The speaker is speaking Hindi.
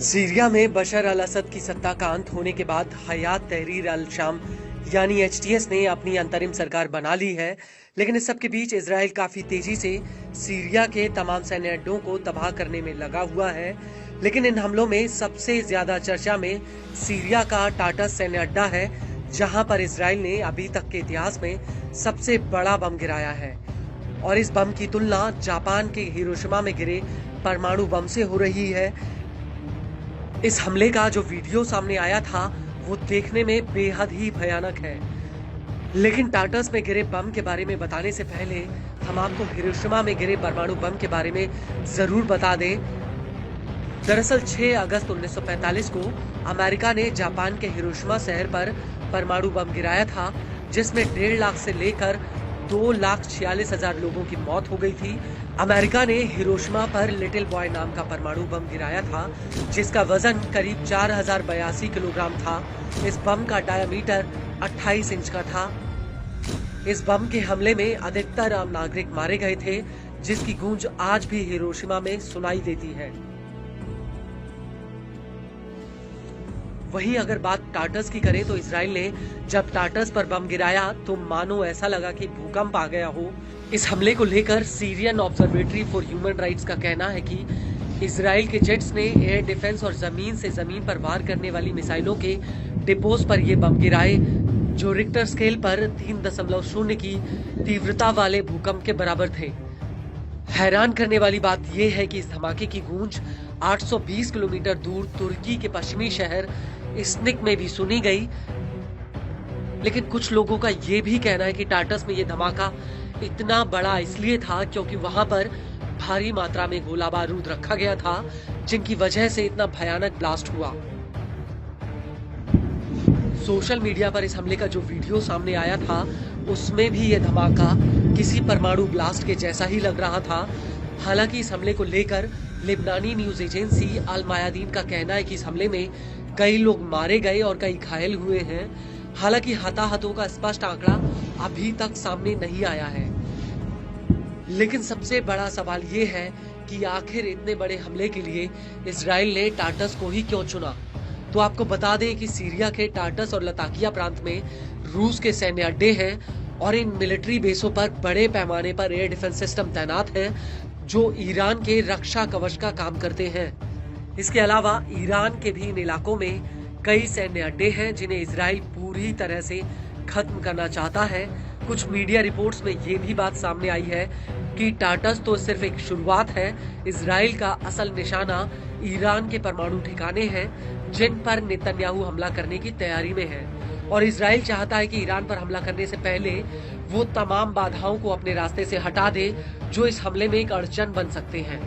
सीरिया में बशर अल असद की सत्ता का अंत होने के बाद हयात तहरीर अल शाम यानी एचटीएस ने अपनी अंतरिम सरकार बना ली है। लेकिन इस सब के बीच इजराइल काफी तेजी से सीरिया के तमाम सैन्य अड्डों को तबाह करने में लगा हुआ है। लेकिन इन हमलों में सबसे ज्यादा चर्चा में सीरिया का टाटस सैन्य अड्डा है, जहां पर इजराइल ने अभी तक के इतिहास में सबसे बड़ा बम गिराया है। और इस बम की तुलना जापान के हिरोशिमा में गिरे परमाणु बम से हो रही है। इस हमले का जो वीडियो सामने आया था वो देखने में बेहद ही भयानक है। लेकिन टाटस में गिरे बम के बारे में बताने से पहले हम आपको हिरोशिमा में गिरे परमाणु बम के बारे में जरूर बता दें। दरअसल 6 अगस्त 1945 को अमेरिका ने जापान के हिरोशिमा शहर पर परमाणु बम गिराया था, जिसमें 1.5 लाख से लेकर 2,46,000 लोगों की मौत हो गई थी। अमेरिका ने हिरोशिमा पर लिटिल बॉय नाम का परमाणु बम गिराया था, जिसका वजन करीब 4,082 किलोग्राम था। इस बम का डायामीटर 28 इंच का था। इस बम के हमले में अधिकतर आम नागरिक मारे गए थे, जिसकी गूंज आज भी हिरोशिमा में सुनाई देती है। वहीं अगर बात टाटस की करें तो इजराइल ने जब टाटस पर बम गिराया तो मानो ऐसा लगा कि भूकंप आ गया हो। इस हमले को लेकर Syrian observatory for human rights का कहना है कि इजराइल के जेट्स ने एयर डिफेंस और जमीन से जमीन पर वार करने वाली मिसाइलों के डिपोज पर ये बम गिराए, जो रिक्टर स्केल पर 3.0 की तीव्रता वाले भूकंप के बराबर थे। हैरान करने वाली बात यह है कि इस धमाके की गूंज 820 किलोमीटर दूर तुर्की के पश्चिमी शहर इस्निक में भी सुनी गई। लेकिन कुछ लोगों का यह भी कहना है कि टाटस में यह धमाका इतना बड़ा इसलिए था क्योंकि वहां पर भारी मात्रा में गोला बारूद रखा गया था, जिनकी वजह से इतना भयानक ब्लास्ट हुआ। सोशल मीडिया पर इस हमले का जो वीडियो सामने आया था उसमें भी यह धमाका किसी परमाणु ब्लास्ट के जैसा ही लग रहा था। हालांकि इस हमले को लेकर लेबनानी न्यूज एजेंसी अल मायादीन का कहना है कि इस हमले में कई लोग मारे गए और कई घायल हुए हैं। हालांकि हताहतों का स्पष्ट आंकड़ा अभी तक सामने नहीं आया है। लेकिन सबसे बड़ा सवाल ये है कि आखिर इतने बड़े हमले के लिए इजराइल ने टाटस को ही क्यों चुना। तो आपको बता दें कि सीरिया के टाटस और लताकिया प्रांत में रूस के सैन्य अड्डे हैं और इन मिलिट्री बेसों पर बड़े पैमाने पर एयर डिफेंस सिस्टम तैनात हैं, जो ईरान के रक्षा कवच का काम करते हैं। इसके अलावा ईरान के भी इन इलाकों में कई सैन्य अड्डे हैं जिन्हें इजराइल पूरी तरह से खत्म करना चाहता है। कुछ मीडिया रिपोर्ट्स में ये भी बात सामने आई है कि टाटस तो सिर्फ एक शुरुआत है। इजराइल का असल निशाना ईरान के परमाणु ठिकाने हैं, जिन पर नेतन्याहू हमला करने की तैयारी में है। और इजराइल चाहता है कि ईरान पर हमला करने से पहले वो तमाम बाधाओं को अपने रास्ते से हटा दे जो इस हमले में एक अड़चन बन सकते हैं।